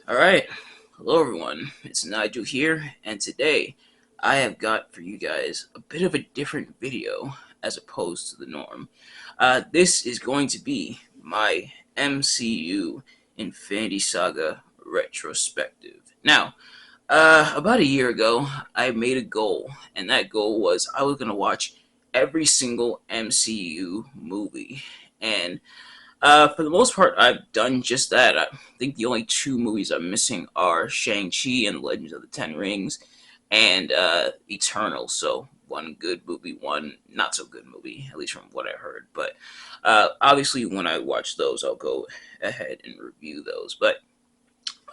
Alright, hello everyone, it's Nigel here, and today I have got for you guys a bit of a different video as opposed to the norm. This is going to be my MCU Infinity Saga Retrospective. Now, about a year ago, I made a goal, and that goal was I was going to watch every single MCU movie, and for the most part, I've done just that. I think the only two movies I'm missing are Shang-Chi and the Legends of the Ten Rings and Eternal. So one good movie, one not so good movie, at least from what I heard. But obviously, when I watch those, I'll go ahead and review those. But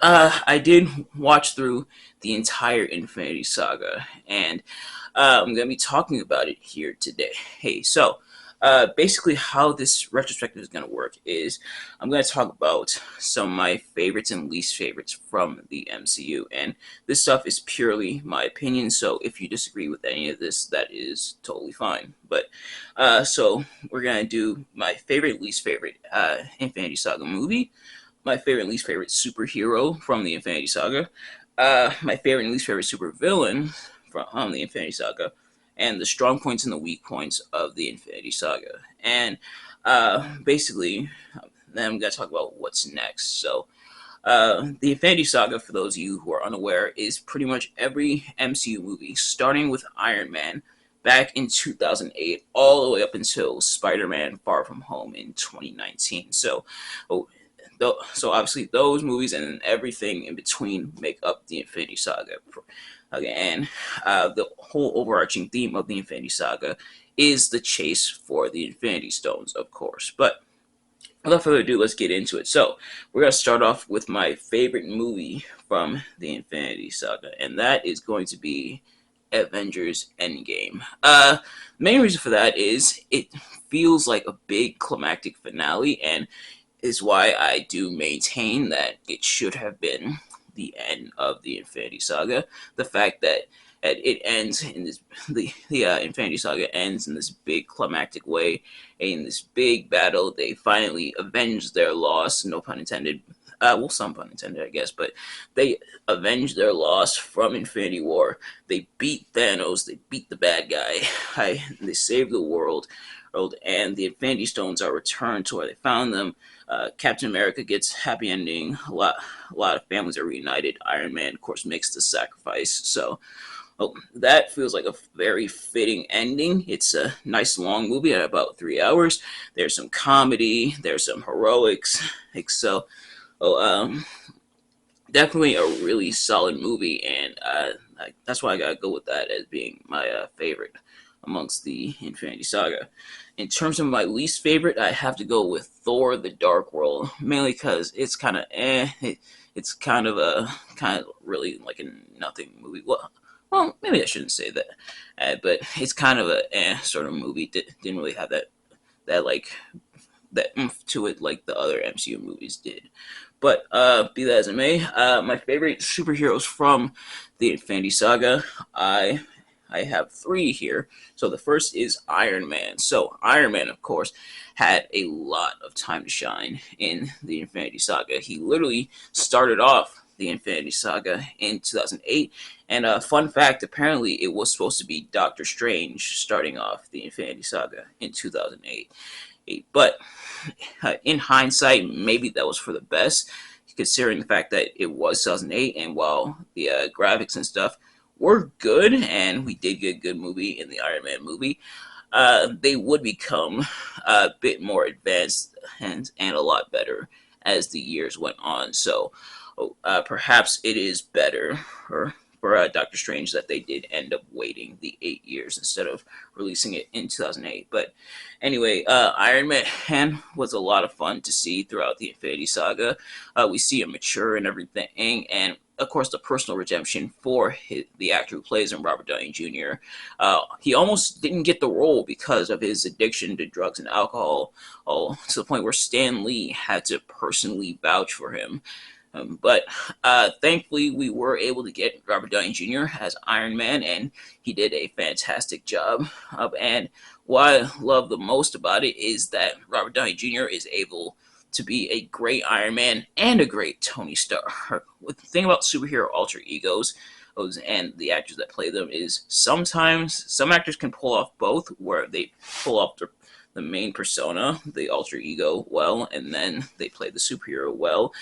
I did watch through the entire Infinity Saga, and I'm going to be talking about it here today. Hey, so basically, how this retrospective is going to work is I'm going to talk about some of my favorites and least favorites from the MCU, and this stuff is purely my opinion. So if you disagree with any of this, that is totally fine. But so we're going to do my favorite, least favorite Infinity Saga movie, my favorite and least favorite superhero from the Infinity Saga, my favorite and least favorite supervillain from the Infinity Saga, and the strong points and the weak points of the Infinity Saga. And basically, then I'm going to talk about what's next. So, the Infinity Saga, for those of you who are unaware, is pretty much every MCU movie, starting with Iron Man back in 2008, all the way up until Spider-Man Far From Home in 2019. So, oh, so obviously those movies and everything in between make up the Infinity Saga. Again, the whole overarching theme of the Infinity Saga is the chase for the Infinity Stones, of course. But without further ado, let's get into it. So we're gonna start off with my favorite movie from the Infinity Saga, and that is going to be Avengers End Game. Main reason for that is it feels like a big climactic finale, and is why I do maintain that it should have been the end of the Infinity Saga. The fact that it ends in this, the Infinity Saga ends in this big climactic way, in this big battle. They finally avenge their loss, no pun intended. Well, some pun intended, I guess, but they avenge their loss from Infinity War. They beat Thanos. They beat the bad guy. They save the world, and the Infinity Stones are returned to where they found them. Captain America gets happy ending. A lot of families are reunited. Iron Man, of course, makes the sacrifice. So that feels like a very fitting ending. It's a nice long movie at about 3 hours. There's some comedy. There's some heroics. So, oh, definitely a really solid movie, and that's why I gotta go with that as being my favorite amongst the Infinity Saga. In terms of my least favorite, I have to go with Thor: The Dark World, mainly because it's kind of it's kind of really like a nothing movie. Well, maybe I shouldn't say that, but it's kind of a sort of movie. Didn't really have that like that oomph to it like the other MCU movies did. But be that as it may, my favorite superheroes from the Infinity Saga, I have three here. So the first is Iron Man. So Iron Man, of course, had a lot of time to shine in the Infinity Saga. He literally started off the Infinity Saga in 2008. And fun fact, apparently it was supposed to be Doctor Strange starting off the Infinity Saga in 2008. But in hindsight, maybe that was for the best, considering the fact that it was 2008, and while the graphics and stuff were good, and we did get a good movie in the Iron Man movie, they would become a bit more advanced and a lot better as the years went on. So perhaps it is better for Doctor Strange that they did end up waiting the 8 years instead of releasing it in 2008. But anyway, Iron Man was a lot of fun to see throughout the Infinity Saga. We see him mature and everything, and of course, the personal redemption for the actor who plays him, Robert Downey Jr. He almost didn't get the role because of his addiction to drugs and alcohol, to the point where Stan Lee had to personally vouch for him. But thankfully, we were able to get Robert Downey Jr. as Iron Man, and he did a fantastic job. And what I love the most about it is that Robert Downey Jr. is able to be a great Iron Man and a great Tony Stark. The thing about superhero alter egos and the actors that play them is sometimes some actors can pull off both, where they pull off the main persona, the alter ego, well, and then they play the superhero well.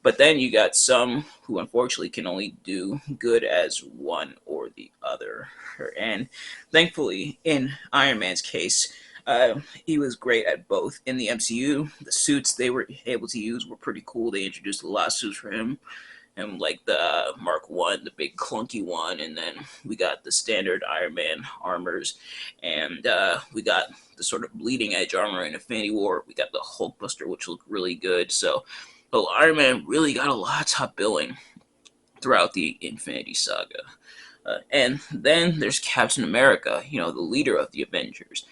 But then you got some who unfortunately can only do good as one or the other. And thankfully, in Iron Man's case, he was great at both. In the MCU, the suits they were able to use were pretty cool. They introduced a lot of suits for him, and like the Mark One, the big clunky one, and then we got the standard Iron Man armors, and we got the sort of bleeding edge armor in Infinity War. We got the Hulkbuster, which looked really good. So Iron Man really got a lot of top billing throughout the Infinity Saga. And then there's Captain America, the leader of the Avengers.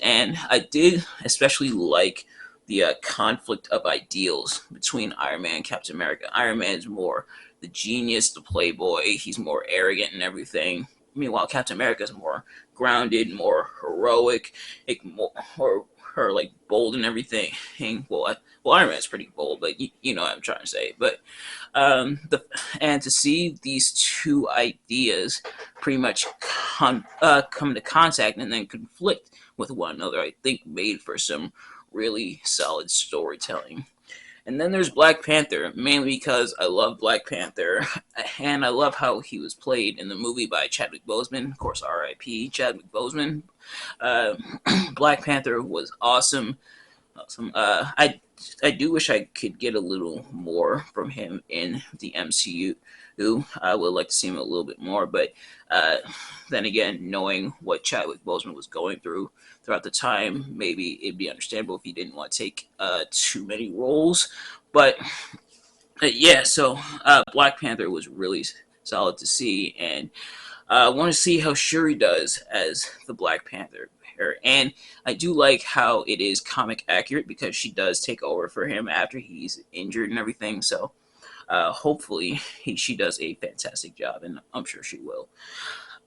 And I did especially like the conflict of ideals between Iron Man and Captain America. Iron Man's more the genius, the playboy. He's more arrogant and everything. Meanwhile, Captain America is more grounded, more heroic, more like bold and everything. Well, Iron Man's pretty bold, but you know what I'm trying to say. But and to see these two ideas pretty much come into contact and then conflict with one another, I think made for some really solid storytelling. And then there's Black Panther, mainly because I love Black Panther, and I love how he was played in the movie by Chadwick Boseman. Of course, R.I.P. Chadwick Boseman. Uh, Black Panther was awesome. I do wish I could get a little more from him in the MCU. I would like to see him a little bit more, but uh, then again, knowing what Chadwick Boseman was going through throughout the time, maybe it'd be understandable if he didn't want to take too many roles. But yeah, so Black Panther was really solid to see, and I want to see how Shuri does as the Black Panther. And I do like how it is comic accurate because she does take over for him after he's injured and everything. So hopefully she does a fantastic job, and I'm sure she will.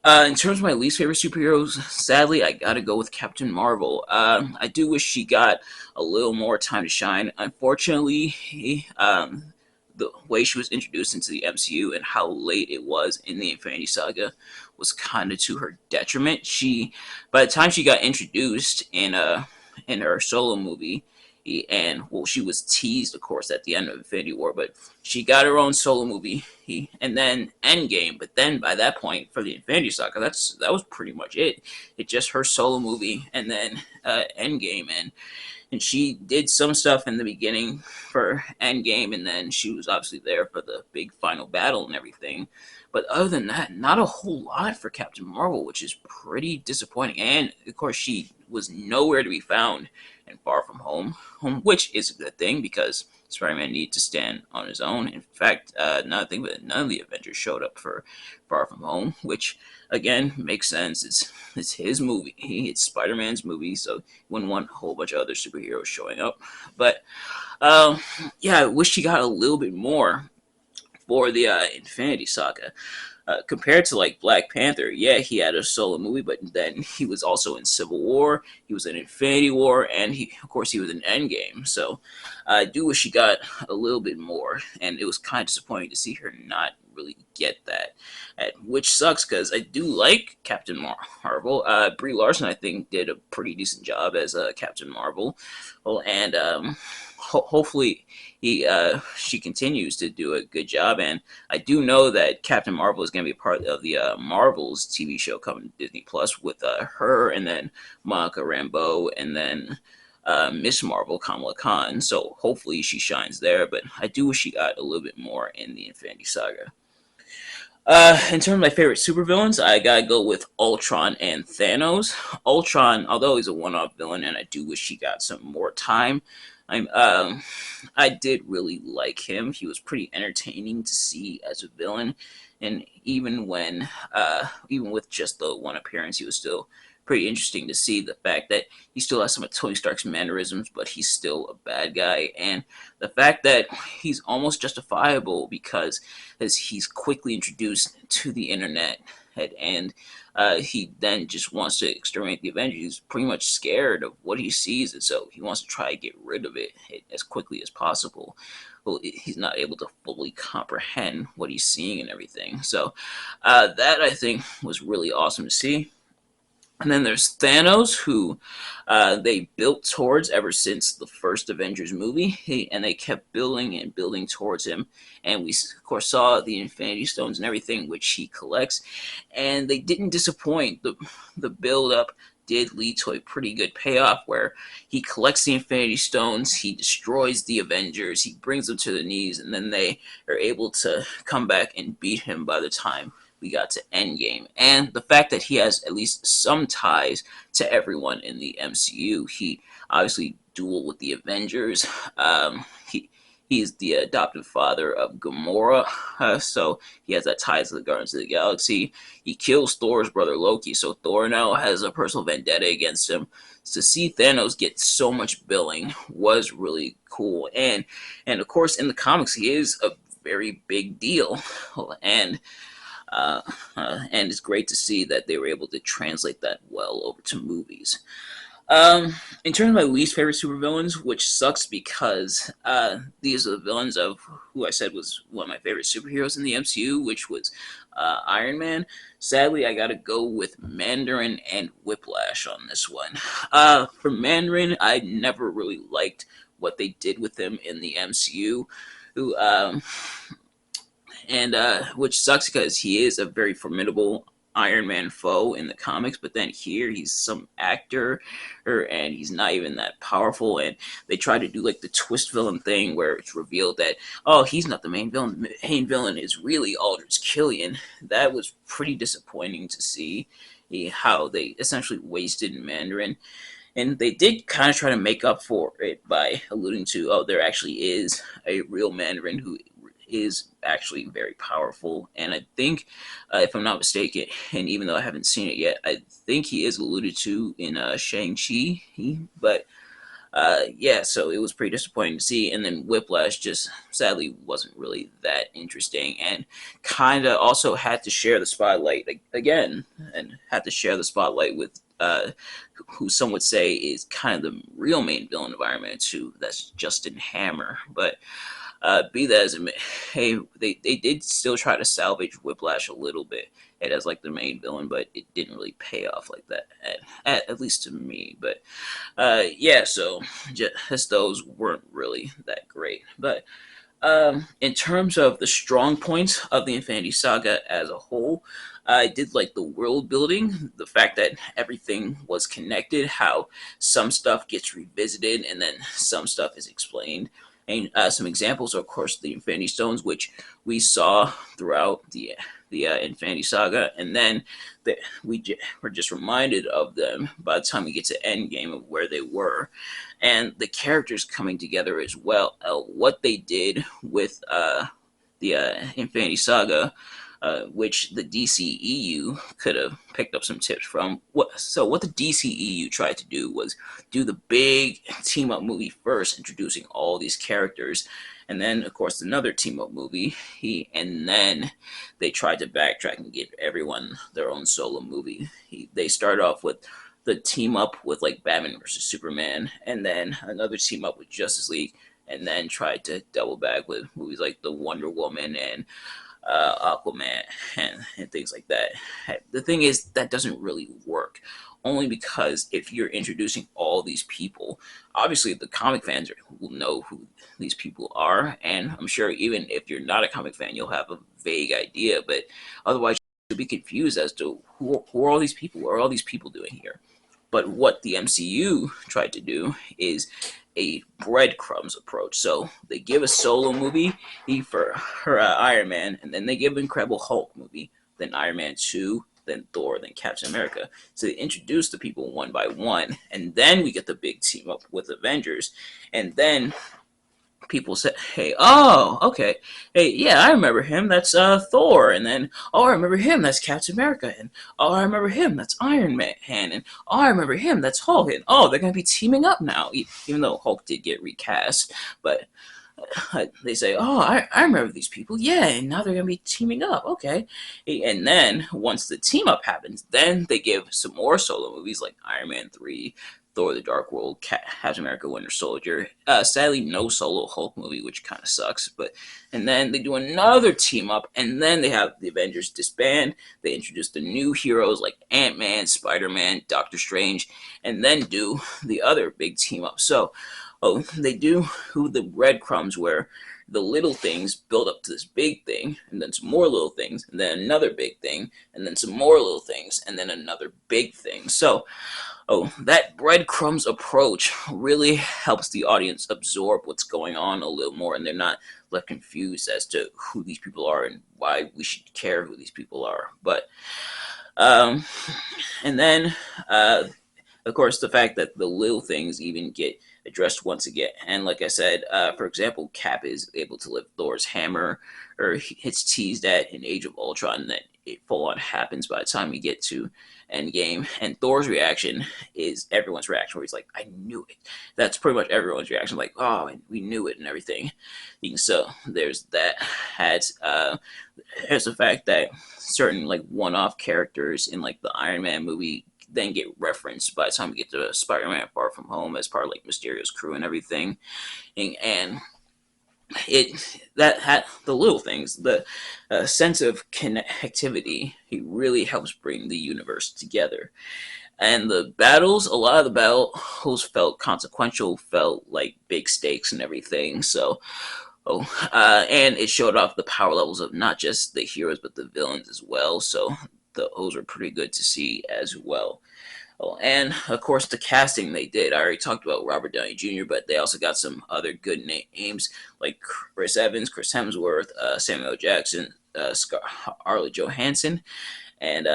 In terms of my least favorite superheroes, sadly, I gotta go with Captain Marvel. I do wish she got a little more time to shine. Unfortunately, the way she was introduced into the MCU and how late it was in the Infinity Saga was kind of to her detriment. By the time she got introduced in her solo movie, and well, she was teased, of course, at the end of Infinity War, but she got her own solo movie, and then End Game. But then by that point, for the Infinity Saga, that was pretty much it. It's just her solo movie, and then End Game, and she did some stuff in the beginning for Endgame, and then she was obviously there for the big final battle and everything. But other than that, not a whole lot for Captain Marvel, which is pretty disappointing. And of course, she was nowhere to be found in Far From Home, which is a good thing because Spider-Man needed to stand on his own. In fact, nothing but none of the Avengers showed up for Far From Home, which again makes sense. It's his movie. It's Spider-Man's movie, so you wouldn't want a whole bunch of other superheroes showing up. But yeah, I wish he got a little bit more for the Infinity Saga. Compared to like Black Panther, yeah, he had a solo movie, but then he was also in Civil War, he was in Infinity War, and of course, he was in Endgame. So I do wish she got a little bit more, and it was kind of disappointing to see her not really get that, which sucks because I do like Captain Marvel. Brie Larson, I think, did a pretty decent job as Captain Marvel. Well, and hopefully she continues to do a good job. And I do know that Captain Marvel is going to be part of the Marvels TV show coming to Disney Plus with her, and then Monica Rambeau, and then Miss Marvel, Kamala Khan. So hopefully she shines there. But I do wish she got a little bit more in the Infinity Saga. In terms of my favorite supervillains, I gotta go with Ultron and Thanos. Ultron, although he's a one-off villain, and I do wish he got some more time, I'm I did really like him. He was pretty entertaining to see as a villain, and even with just the one appearance, he was still pretty interesting to see the fact that he still has some of Tony Stark's mannerisms, but he's still a bad guy, and the fact that he's almost justifiable because as he's quickly introduced to the internet and he then just wants to exterminate the Avengers. He's pretty much scared of what he sees, and so he wants to try to get rid of it as quickly as possible. Well, he's not able to fully comprehend what he's seeing and everything. So that, I think, was really awesome to see. And then there's Thanos, who they built towards ever since the first Avengers movie, and they kept building and building towards him. And we, of course, saw the Infinity Stones and everything, which he collects, and they didn't disappoint. The build up did lead to a pretty good payoff where he collects the Infinity Stones, he destroys the Avengers, he brings them to their knees, and then they are able to come back and beat him by the time we got to End Game. And the fact that he has at least some ties to everyone in the MCU. He obviously dueled with the Avengers. He's the adoptive father of Gamora, so he has that ties to the Guardians of the Galaxy. He kills Thor's brother Loki, so Thor now has a personal vendetta against him. To see Thanos get so much billing was really cool, and of course in the comics he is a very big deal, and it's great to see that they were able to translate that well over to movies. In terms of my least favorite supervillains, which sucks because these are the villains of who I said was one of my favorite superheroes in the MCU, which was Iron Man. Sadly, I gotta go with Mandarin and Whiplash on this one. For Mandarin, I never really liked what they did with him in the MCU. Who, and which sucks because he is a very formidable Iron Man foe in the comics, but then here he's some actor, and he's not even that powerful. And they try to do like the twist villain thing where it's revealed that he's not the main villain. The main villain is really Aldrich Killian. That was pretty disappointing to see how they essentially wasted Mandarin. And they did kind of try to make up for it by alluding to, there actually is a real Mandarin who is actually very powerful. And I think, if I'm not mistaken, and even though I haven't seen it yet, I think he is alluded to in Shang-Chi. But yeah, so it was pretty disappointing to see. And then Whiplash just sadly wasn't really that interesting, and kind of also had to share the spotlight again, and had to share the spotlight with who some would say is kind of the real main villain of Iron Man 2. That's Justin Hammer. But be that as it may, hey, they did still try to salvage Whiplash a little bit. It as like the main villain, but it didn't really pay off like that, at least to me. But yeah, so just those weren't really that great. But in terms of the strong points of the Infinity Saga as a whole, I did like the world building, the fact that everything was connected, how some stuff gets revisited and then some stuff is explained. And some examples are, of course, the Infinity Stones, which we saw throughout the Infinity Saga, and then were just reminded of them by the time we get to Endgame of where they were, and the characters coming together as well. What they did with the Infinity Saga, which the DCEU could have picked up some tips from. What the DCEU tried to do was do the big team up movie first, introducing all these characters, and then of course another team up movie. And then they tried to backtrack and give everyone their own solo movie. They started off with the team up with like Batman versus Superman, and then another team up with Justice League, and then tried to double back with movies like the Wonder Woman and Aquaman and things like that. The thing is, that doesn't really work. Only because if you're introducing all these people, obviously the comic fans will know who these people are, and I'm sure even if you're not a comic fan, you'll have a vague idea. But otherwise, you'll be confused as to who are all these people? What are all these people doing here? But what the MCU tried to do is a breadcrumbs approach. So they give a solo movie for Iron Man, and then they give an Incredible Hulk movie, then Iron Man 2, then Thor, then Captain America. So they introduce the people one by one, and then we get the big team up with Avengers, and then people say, hey, okay, hey, yeah, I remember him, that's Thor, and then, I remember him, that's Captain America, and I remember him, that's Iron Man, and I remember him, that's Hulk, and they're going to be teaming up now, even though Hulk did get recast. But they say, "Oh, I remember these people. Yeah, and now they're gonna be teaming up. Okay." And then once the team up happens, then they give some more solo movies like Iron Man 3, Thor: The Dark World, Captain America: Winter Soldier. Sadly, no solo Hulk movie, which kind of sucks. But and then they do another team up, and then they have the Avengers disband. They introduce the new heroes like Ant Man, Spider Man, Doctor Strange, and then do the other big team up. So they do who the breadcrumbs where the little things build up to this big thing, and then some more little things, and then another big thing, and then some more little things, and then another big thing. So, that breadcrumbs approach really helps the audience absorb what's going on a little more, and they're not left confused as to who these people are and why we should care who these people are. But, um, and then, of course, the fact that the little things even get addressed once again. And like I said, for example, Cap is able to lift Thor's hammer, or it's teased at in Age of Ultron that it full on happens by the time we get to End Game. And Thor's reaction is everyone's reaction, where he's like, "I knew it." That's pretty much everyone's reaction, like, "Oh, we knew it," and everything. So there's that. There's the fact that certain like one-off characters in like the Iron Man movie then get referenced by the time we get to Spider-Man Far From Home as part of like Mysterio's crew and everything, and it that had the little things, the sense of connectivity. It really helps bring the universe together. And the battles, a lot of the battles felt consequential, felt like big stakes and everything. So, and it showed off the power levels of not just the heroes but the villains as well. So those were pretty good to see as well. Oh, and of course the casting they did. I already talked about Robert Downey Jr., but they also got some other good names like Chris Evans, Chris Hemsworth, Samuel L. Jackson, Scarlett Johansson, and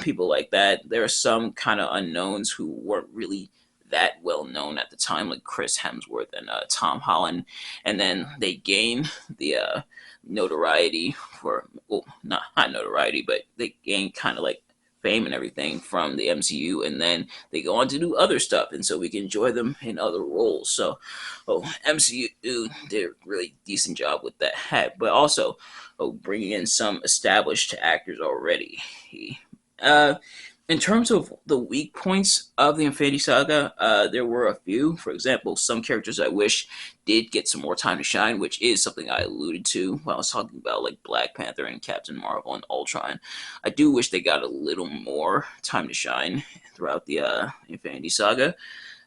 people like that. There are some kind of unknowns who weren't really that well known at the time, like Chris Hemsworth and Tom Holland, and then they gained the notoriety for, well, not notoriety, but they gained kind of like fame and everything from the MCU, and then they go on to do other stuff, and so we can enjoy them in other roles. So, MCU did a really decent job with that hat, but also bringing in some established actors already. Uh, in terms of the weak points of the Infinity Saga, there were a few. For example, some characters I wish did get some more time to shine, which is something I alluded to when I was talking about like Black Panther and Captain Marvel and Ultron. I do wish they got a little more time to shine throughout the Infinity Saga.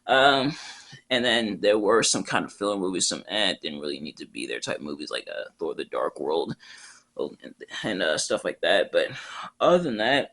Um, and then there were some kind of filler movies, some didn't really need to be there type movies like Thor: The Dark World, and stuff like that. But other than that,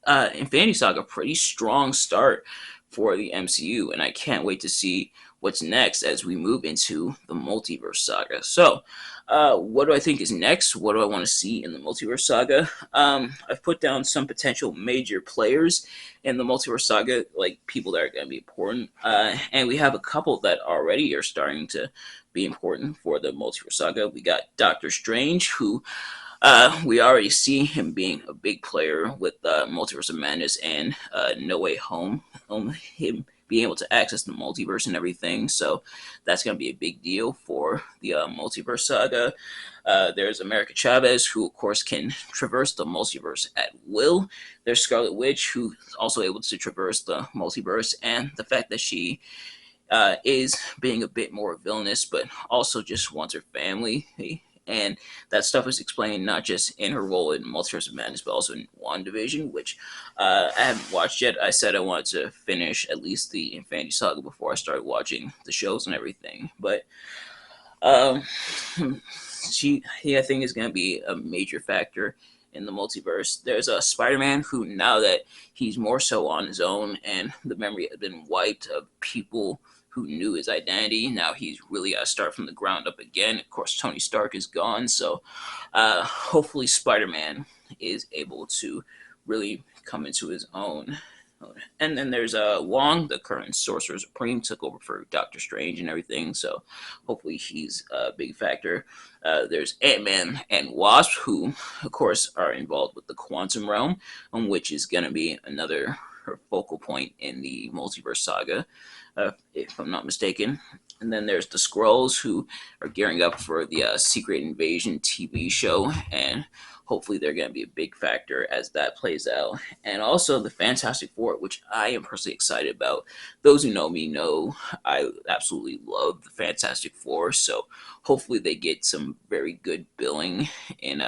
Infinity Saga, pretty strong start for the MCU, and I can't wait to see what's next as we move into the Multiverse Saga. So, what do I think is next? What do I want to see in the Multiverse Saga? I've put down some potential major players in the Multiverse Saga, like people that are going to be important, and we have a couple that already are starting to be important for the Multiverse Saga. We got Doctor Strange, who we already see him being a big player with Multiverse of Madness and No Way Home. Him being able to access the multiverse and everything. So that's going to be a big deal for the Multiverse Saga. There's America Chavez, who, of course, can traverse the multiverse at will. There's Scarlet Witch, who's also able to traverse the multiverse. And the fact that she is being a bit more villainous, but also just wants her family. And that stuff is explained not just in her role in Multiverse of Madness, but also in WandaVision, which I haven't watched yet. I said I wanted to finish at least the Infinity Saga before I started watching the shows and everything. But um, I think, is going to be a major factor in the multiverse. There's a Spider-Man who, now that he's more so on his own and the memory has been wiped of people who knew his identity. Now he's really got to start from the ground up again. Of course, Tony Stark is gone, so hopefully Spider-Man is able to really come into his own. And then there's Wong, the current Sorcerer Supreme, took over for Doctor Strange and everything, so hopefully he's a big factor. There's Ant-Man and Wasp, who, of course, are involved with the Quantum Realm, which is going to be another focal point in the Multiverse Saga, if I'm not mistaken. And then there's the Skrulls, who are gearing up for the Secret Invasion TV show, and hopefully they're going to be a big factor as that plays out. And also the Fantastic Four, which I am personally excited about. Those who know me know I absolutely love the Fantastic Four, so hopefully they get some very good billing in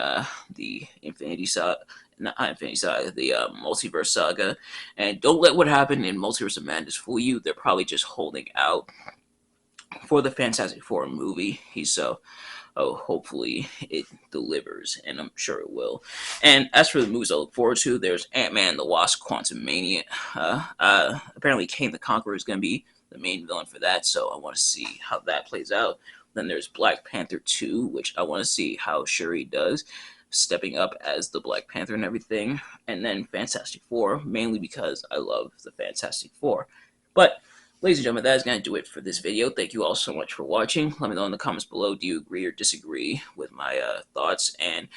the Infinity Saga. Not Infinity Saga, the Multiverse Saga. And don't let what happened in Multiverse of Madness fool you. They're probably just holding out for the Fantastic Four movie. So hopefully it delivers, and I'm sure it will. And as for the movies I look forward to, there's Ant-Man and the Wasp: Quantumania. Apparently, Kang the Conqueror is going to be the main villain for that, so I want to see how that plays out. Then there's Black Panther 2, which I want to see how Shuri does, stepping up as the Black Panther and everything. And then Fantastic Four, mainly because I love the Fantastic Four. But ladies and gentlemen, that is going to do it for this video. Thank you all so much for watching. Let me know in the comments below, do you agree or disagree with my thoughts? And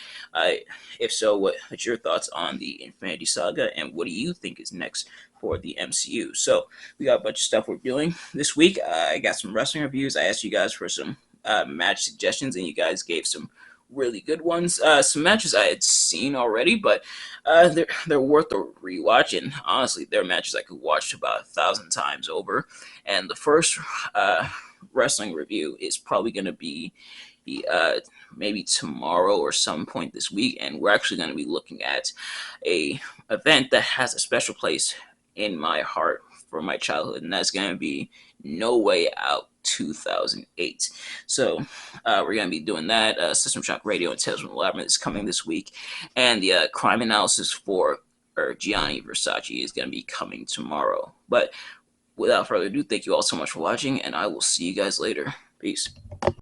if so, what's your thoughts on the Infinity Saga? And what do you think is next for the MCU? So we got a bunch of stuff we're doing this week. I got some wrestling reviews. I asked you guys for some match suggestions, and you guys gave some really good ones. Some matches I had seen already, but they're worth a rewatch. And honestly, they're matches I could watch about 1,000 times over. And the first wrestling review is probably going to be maybe tomorrow or some point this week, and we're actually going to be looking at a event that has a special place in my heart for my childhood, and that's going to be No Way Out 2008. So we're going to be doing that. System Shock Radio and Tales from the Labyrinth is coming this week, and the crime analysis for Gianni Versace is going to be coming tomorrow. But without further ado, thank you all so much for watching, and I will see you guys later. Peace.